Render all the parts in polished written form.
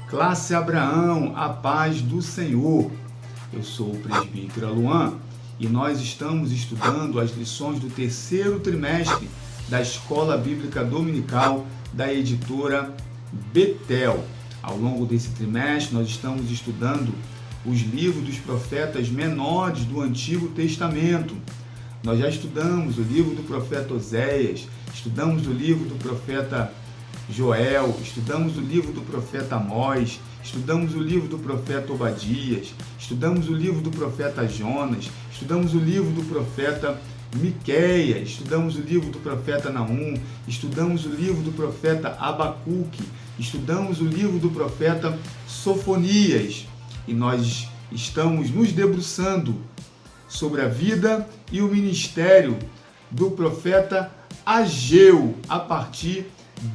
Classe Abraão, a paz do Senhor. Eu sou o presbítero Luan e nós estamos estudando as lições do terceiro trimestre da Escola Bíblica Dominical da editora Betel. Ao longo desse trimestre, nós estamos estudando os livros dos profetas menores do Antigo Testamento. Nós já estudamos o livro do profeta Oséias, estudamos o livro do profeta Joel, estudamos o livro do profeta Amós, estudamos o livro do profeta Obadias, estudamos o livro do profeta Jonas, estudamos o livro do profeta Miqueias, estudamos o livro do profeta Naum, estudamos o livro do profeta Abacuque, estudamos o livro do profeta Sofonias e nós estamos nos debruçando sobre a vida e o ministério do profeta Ageu a partir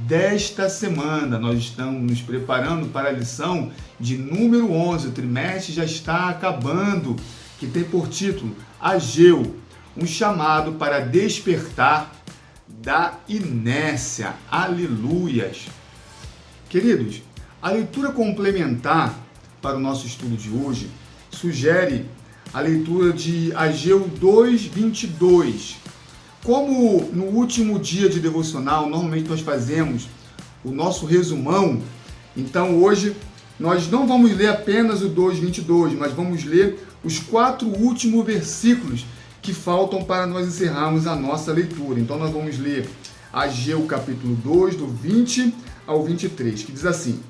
desta semana. Nós estamos nos preparando para a lição de número 11, o trimestre já está acabando, que tem por título Ageu, um chamado para despertar da inércia. Aleluias! Queridos, a leitura complementar para o nosso estudo de hoje sugere a leitura de Ageu 2:22. Como no último dia de devocional, normalmente nós fazemos o nosso resumão, então hoje nós não vamos ler apenas o 2:22, mas vamos ler os 4 últimos versículos que faltam para nós encerrarmos a nossa leitura. Então nós vamos ler Ageu capítulo 2, do 20 ao 23, que diz assim: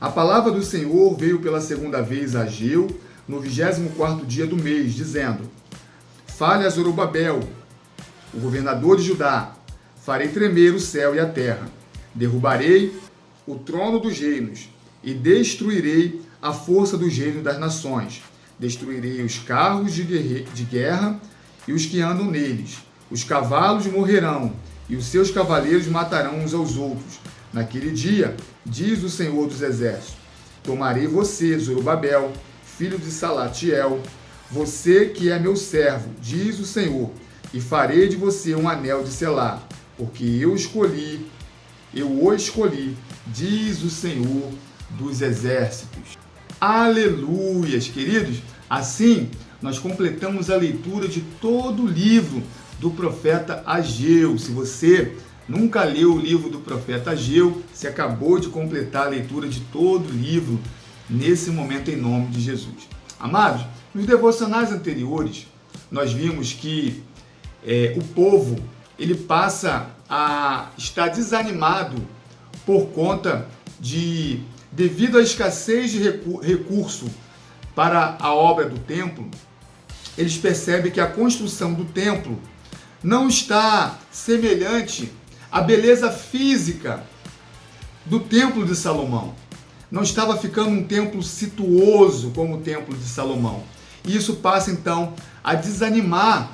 A palavra do Senhor veio pela segunda vez a Ageu, no 24º dia do mês, dizendo: Fale a Zorobabel, o governador de Judá, farei tremer o céu e a terra, derrubarei o trono dos reinos e destruirei a força dos reinos das nações, destruirei os carros de guerra e os que andam neles, os cavalos morrerão e os seus cavaleiros matarão uns aos outros. Naquele dia, diz o Senhor dos Exércitos, tomarei você, Zorobabel, filho de Salatiel, você que é meu servo, diz o Senhor, e farei de você um anel de selar, porque eu o escolhi, diz o Senhor dos Exércitos. Aleluias, queridos! Assim, nós completamos a leitura de todo o livro do profeta Ageu. Se você nunca leu o livro do profeta Ageu, você acabou de completar a leitura de todo o livro nesse momento, em nome de Jesus. Amados, nos devocionais anteriores, nós vimos que o povo ele passa a estar desanimado por conta devido à escassez de recurso para a obra do templo. Eles percebem que a construção do templo não está semelhante à beleza física do templo de Salomão. Não estava ficando um templo situoso como o templo de Salomão. E isso passa então a desanimar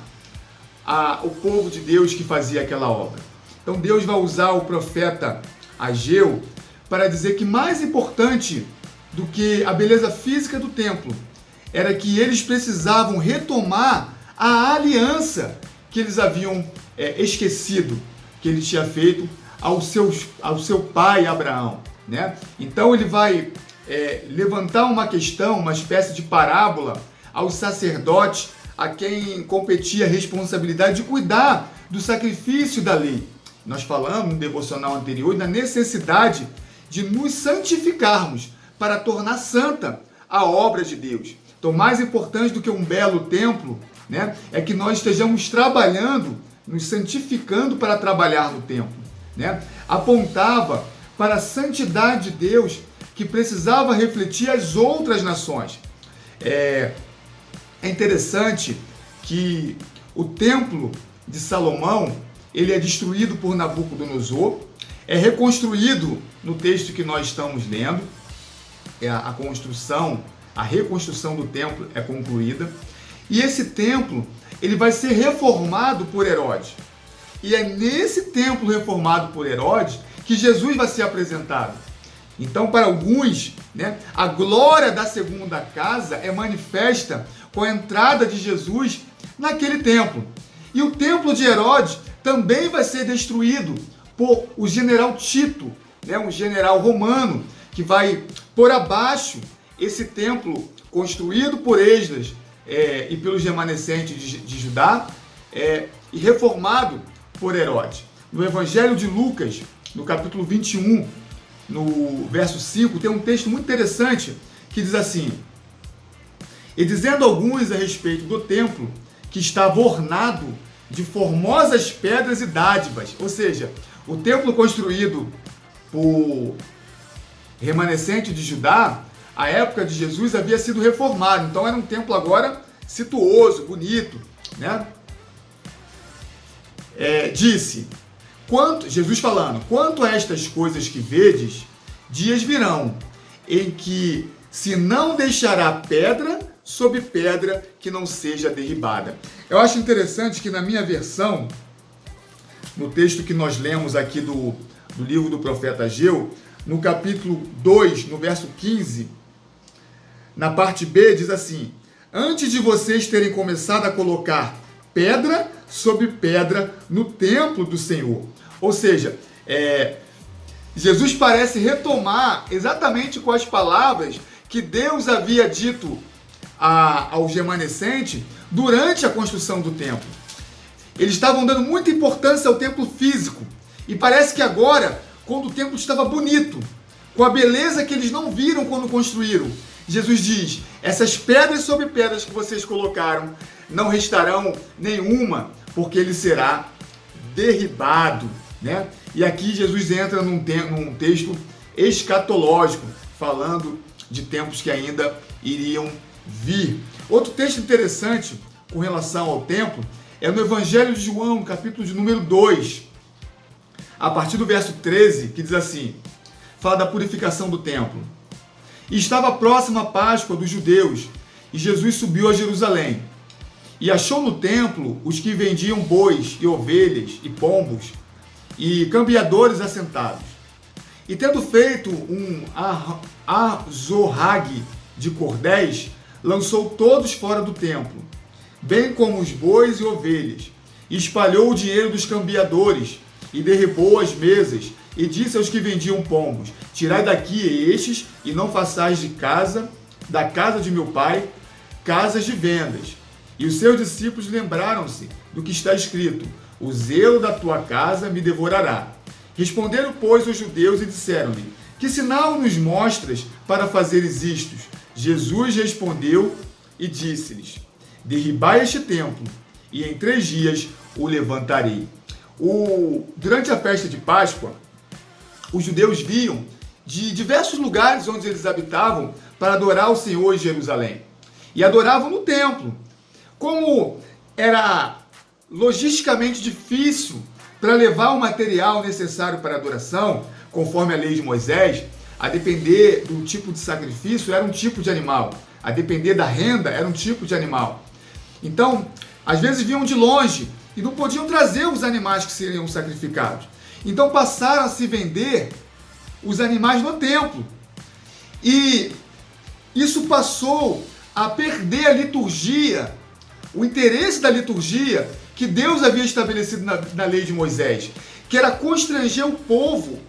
o povo de Deus que fazia aquela obra. Então Deus vai usar o profeta Ageu para dizer que mais importante do que a beleza física do templo era que eles precisavam retomar a aliança que eles haviam esquecido, que ele tinha feito ao seu pai Abraão, né? Então ele vai levantar uma questão, uma espécie de parábola aos sacerdotes a quem competia a responsabilidade de cuidar do sacrifício da lei. Nós falamos no devocional anterior da necessidade de nos santificarmos para tornar santa a obra de Deus. Então, mais importante do que um belo templo, né, é que nós estejamos trabalhando, nos santificando para trabalhar no templo, né? Apontava para a santidade de Deus que precisava refletir as outras nações. É interessante que o templo de Salomão ele é destruído por Nabucodonosor, é reconstruído no texto que nós estamos lendo, a reconstrução do templo é concluída, e esse templo ele vai ser reformado por Herodes. E é nesse templo reformado por Herodes que Jesus vai ser apresentado. Então, para alguns, né, a glória da segunda casa é manifesta com a entrada de Jesus naquele templo. E o templo de Herodes também vai ser destruído por o general Tito, né, um general romano, que vai por abaixo esse templo construído por Esdras e pelos remanescentes de Judá e reformado por Herodes. No Evangelho de Lucas, no capítulo 21, no verso 5, tem um texto muito interessante que diz assim: e dizendo alguns a respeito do templo, que estava ornado de formosas pedras e dádivas, ou seja, o templo construído por remanescente de Judá, à época de Jesus, havia sido reformado, então era um templo agora situoso, bonito, né? Disse, Jesus falando, quanto a estas coisas que vedes, dias virão, em que se não deixará pedra sobre pedra que não seja derribada. Eu acho interessante que na minha versão, no texto que nós lemos aqui do livro do profeta Ageu, no capítulo 2, no verso 15, na parte B, diz assim: antes de vocês terem começado a colocar pedra sobre pedra no templo do Senhor. Ou seja, Jesus parece retomar exatamente com as palavras que Deus havia dito aos remanescentes durante a construção do templo. Eles estavam dando muita importância ao templo físico. E parece que agora, quando o templo estava bonito, com a beleza que eles não viram quando construíram, Jesus diz, essas pedras sobre pedras que vocês colocaram, não restarão nenhuma, porque ele será derribado, né? E aqui Jesus entra num texto escatológico, falando de tempos que ainda iriam vir. Outro texto interessante com relação ao templo é no Evangelho de João, capítulo de número 2, a partir do verso 13, que diz assim, fala da purificação do templo. E estava próxima a Páscoa dos judeus, e Jesus subiu a Jerusalém, e achou no templo os que vendiam bois e ovelhas e pombos, e cambiadores assentados. E tendo feito um azorrague de cordéis, lançou todos fora do templo, bem como os bois e ovelhas, e espalhou o dinheiro dos cambiadores, e derribou as mesas, e disse aos que vendiam pombos, tirai daqui estes, e não façais da casa de meu pai, casas de vendas. E os seus discípulos lembraram-se do que está escrito, o zelo da tua casa me devorará. Responderam, pois, os judeus e disseram-lhe, que sinal nos mostras para fazeres isto? Jesus respondeu e disse-lhes, derribai este templo, e em 3 dias o levantarei. Durante a festa de Páscoa, os judeus vinham de diversos lugares onde eles habitavam para adorar o Senhor em Jerusalém. E adoravam no templo. Como era logisticamente difícil para levar o material necessário para a adoração, conforme a lei de Moisés, a depender do tipo de sacrifício, era um tipo de animal. A depender da renda, era um tipo de animal. Então, às vezes vinham de longe e não podiam trazer os animais que seriam sacrificados. Então passaram a se vender os animais no templo. E isso passou a perder a liturgia, o interesse da liturgia que Deus havia estabelecido na lei de Moisés, que era constranger o povo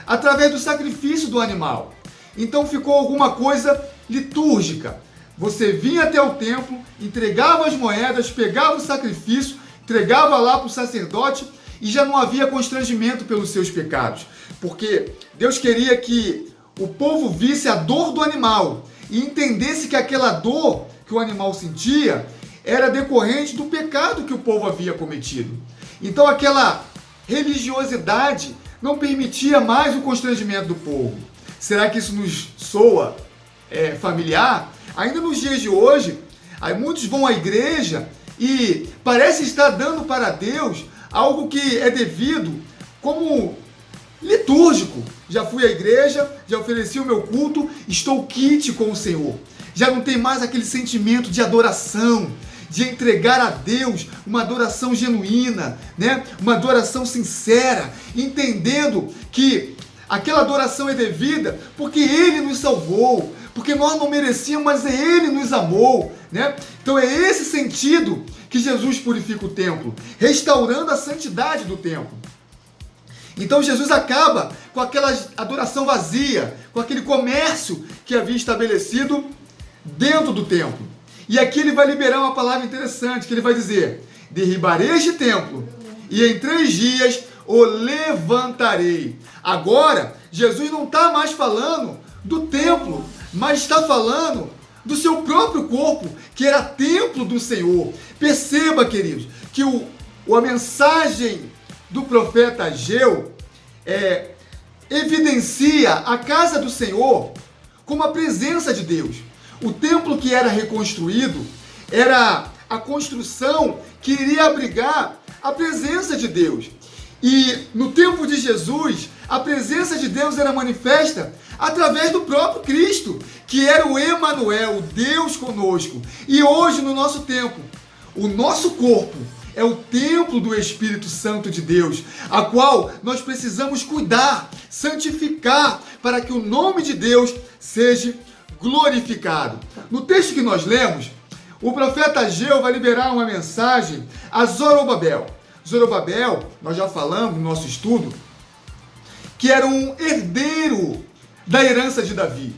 através do sacrifício do animal. Então ficou alguma coisa litúrgica. Você vinha até o templo, entregava as moedas, pegava o sacrifício, entregava lá para o sacerdote e já não havia constrangimento pelos seus pecados. Porque Deus queria que o povo visse a dor do animal e entendesse que aquela dor que o animal sentia era decorrente do pecado que o povo havia cometido. Então aquela religiosidade não permitia mais o constrangimento do povo. Será que isso nos soa familiar? Ainda nos dias de hoje, muitos vão à igreja e parece estar dando para Deus algo que é devido como litúrgico. Já fui à igreja, já ofereci o meu culto, estou quite com o Senhor. Já não tem mais aquele sentimento de adoração, de entregar a Deus uma adoração genuína, né? Uma adoração sincera, entendendo que aquela adoração é devida porque Ele nos salvou, porque nós não merecíamos, mas Ele nos amou, né? Então é esse sentido que Jesus purifica o templo, restaurando a santidade do templo. Então Jesus acaba com aquela adoração vazia, com aquele comércio que havia estabelecido dentro do templo. E aqui ele vai liberar uma palavra interessante, que ele vai dizer: derribarei este templo e em 3 dias o levantarei. Agora, Jesus não está mais falando do templo, mas está falando do seu próprio corpo, que era templo do Senhor. Perceba, queridos, que a mensagem do profeta Ageu evidencia a casa do Senhor como a presença de Deus. O templo que era reconstruído era a construção que iria abrigar a presença de Deus. E no tempo de Jesus, a presença de Deus era manifesta através do próprio Cristo, que era o Emanuel, o Deus conosco. E hoje, no nosso tempo, o nosso corpo é o templo do Espírito Santo de Deus, a qual nós precisamos cuidar, santificar, para que o nome de Deus seja glorificado. No texto que nós lemos, o profeta Ageu vai liberar uma mensagem a Zorobabel. Zorobabel, nós já falamos no nosso estudo, que era um herdeiro da herança de Davi.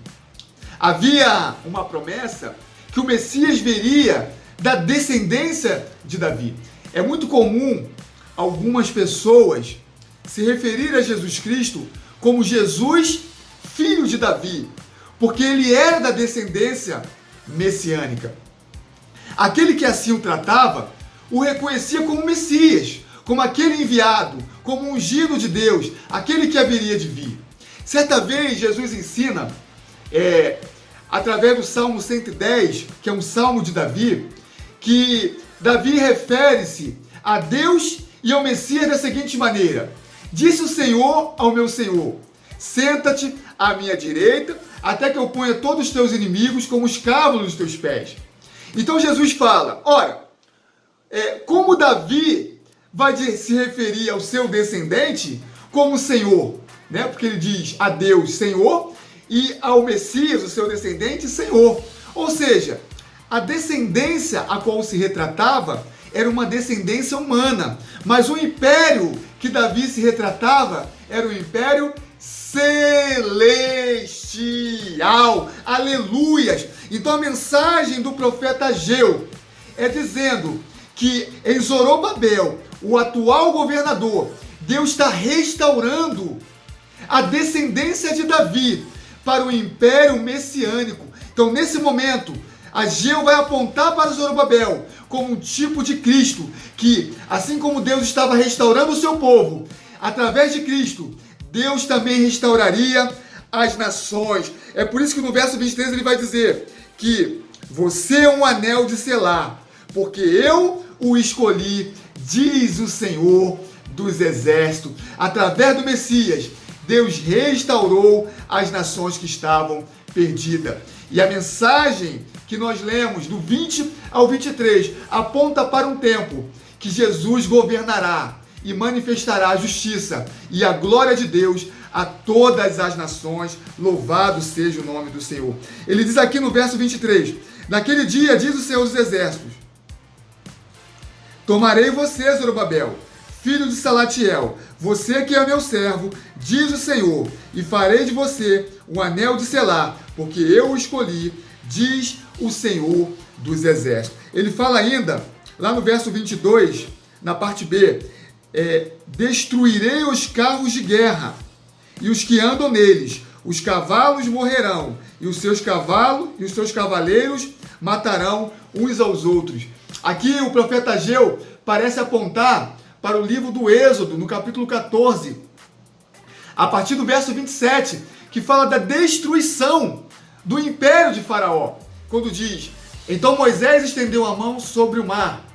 Havia uma promessa que o Messias viria da descendência de Davi. É muito comum algumas pessoas se referir a Jesus Cristo como Jesus, filho de Davi, porque ele era da descendência messiânica. Aquele que assim o tratava, o reconhecia como Messias, como aquele enviado, como ungido de Deus, aquele que haveria de vir. Certa vez, Jesus ensina, através do Salmo 110, que é um salmo de Davi, que Davi refere-se a Deus e ao Messias da seguinte maneira: disse o Senhor ao meu Senhor, senta-te à minha direita, até que eu ponha todos os teus inimigos como os cavalos dos teus pés. Então Jesus fala, ora, como Davi vai se referir ao seu descendente como Senhor, né? Porque ele diz a Deus Senhor e ao Messias, o seu descendente, Senhor. Ou seja, a descendência a qual se retratava era uma descendência humana, mas o império que Davi se retratava era o império celestial. Aleluias! Então a mensagem do profeta Ageu é dizendo que em Zorobabel, o atual governador, Deus está restaurando a descendência de Davi para o império messiânico. Então nesse momento, Ageu vai apontar para Zorobabel como um tipo de Cristo, que assim como Deus estava restaurando o seu povo, através de Cristo, Deus também restauraria as nações. É por isso que no verso 23 ele vai dizer que você é um anel de selar, porque eu o escolhi, diz o Senhor dos Exércitos. Através do Messias, Deus restaurou as nações que estavam perdidas. E a mensagem que nós lemos do 20 ao 23 aponta para um tempo que Jesus governará e manifestará a justiça e a glória de Deus a todas as nações. Louvado seja o nome do Senhor. Ele diz aqui no verso 23, naquele dia, diz o Senhor dos Exércitos, tomarei você, Zorobabel, filho de Salatiel, você que é meu servo, diz o Senhor, e farei de você um anel de selar, porque eu o escolhi, diz o Senhor dos Exércitos. Ele fala ainda, lá no verso 22, na parte B, destruirei os carros de guerra e os que andam neles, os cavalos morrerão, e os seus cavalos e os seus cavaleiros matarão uns aos outros. Aqui o profeta Ageu parece apontar para o livro do Êxodo, no capítulo 14, a partir do verso 27, que fala da destruição do império de Faraó, quando diz, então Moisés estendeu a mão sobre o mar,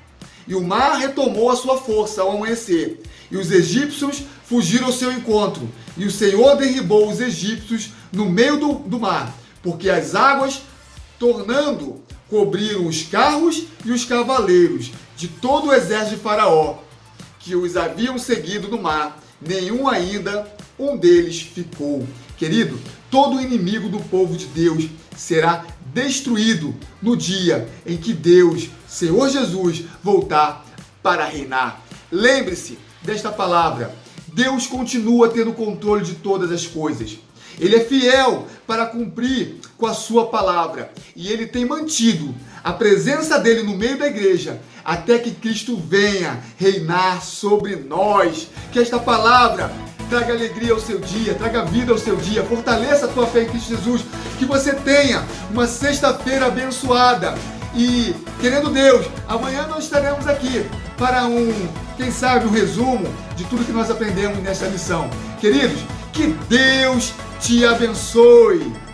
e o mar retomou a sua força ao amanhecer, e os egípcios fugiram ao seu encontro, e o Senhor derribou os egípcios no meio do mar, porque as águas, tornando, cobriram os carros e os cavaleiros de todo o exército de Faraó, que os haviam seguido no mar, nenhum ainda, um deles ficou. Querido, todo inimigo do povo de Deus será destruído no dia em que Deus, Senhor Jesus, voltar para reinar. Lembre-se desta palavra, Deus continua tendo controle de todas as coisas. Ele é fiel para cumprir com a sua palavra. E Ele tem mantido a presença dele no meio da igreja até que Cristo venha reinar sobre nós. Que esta palavra traga alegria ao seu dia, traga vida ao seu dia, fortaleça a tua fé em Cristo Jesus. Que você tenha uma sexta-feira abençoada. E, querendo Deus, amanhã nós estaremos aqui para quem sabe, um resumo de tudo que nós aprendemos nesta lição. Queridos, que Deus te abençoe.